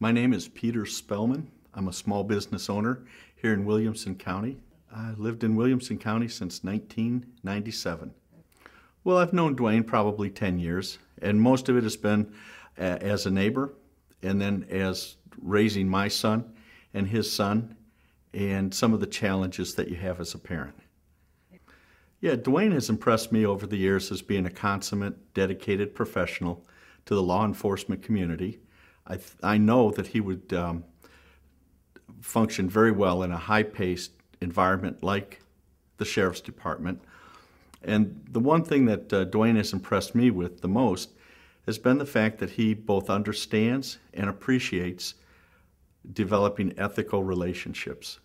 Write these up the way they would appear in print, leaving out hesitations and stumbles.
My name is Peter Spellman. I'm a small business owner here in Williamson County. I lived in Williamson County since 1997. Well, I've known Dwayne probably 10 years, and most of it has been as a neighbor, and then as raising my son and his son, and some of the challenges that you have as a parent. Yeah, Dwayne has impressed me over the years as being a consummate, dedicated professional to the law enforcement community. I know that he would function very well in a high-paced environment like the Sheriff's Department. And the one thing that Dwayne has impressed me with the most has been the fact that he both understands and appreciates developing ethical relationships.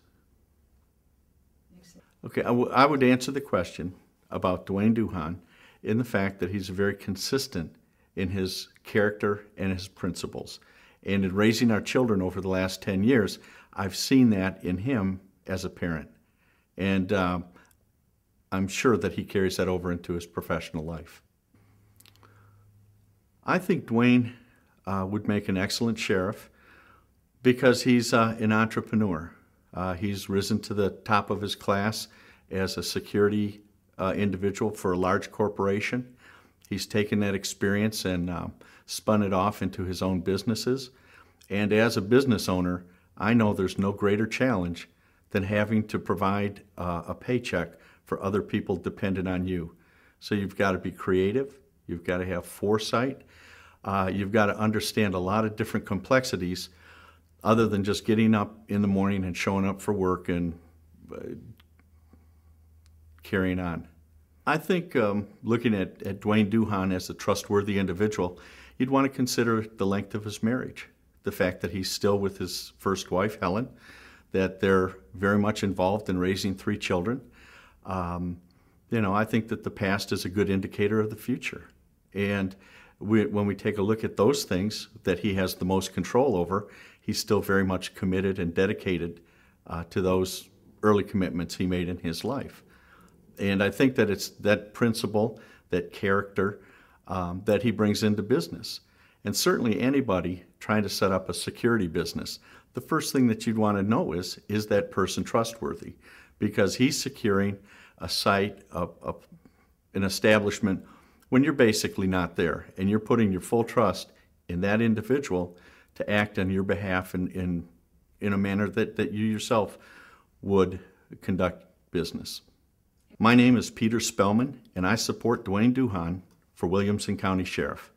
Okay, I would answer the question about Dwayne Duhon in the fact that he's very consistent in his character and his principles. And in raising our children over the last 10 years, I've seen that in him as a parent. And I'm sure that he carries that over into his professional life. I think Dwayne would make an excellent sheriff because he's an entrepreneur. He's risen to the top of his class as a security individual for a large corporation. He's taken that experience and spun it off into his own businesses. And as a business owner, I know there's no greater challenge than having to provide a paycheck for other people dependent on you. So you've got to be creative, you've got to have foresight, you've got to understand a lot of different complexities other than just getting up in the morning and showing up for work and carrying on. I think looking at Dwayne Duhon as a trustworthy individual, you'd want to consider the length of his marriage, the fact that he's still with his first wife, Helen, that they're very much involved in raising 3 children. I think that the past is a good indicator of the future. And when we take a look at those things that he has the most control over, he's still very much committed and dedicated to those early commitments he made in his life. And I think that it's that principle, that character, that he brings into business. And certainly anybody trying to set up a security business, the first thing that you'd want to know is that person trustworthy? Because he's securing a site, an establishment, when you're basically not there, and you're putting your full trust in that individual to act on your behalf in a manner that you yourself would conduct business. My name is Peter Spellman, and I support Dwayne Duhon for Williamson County Sheriff.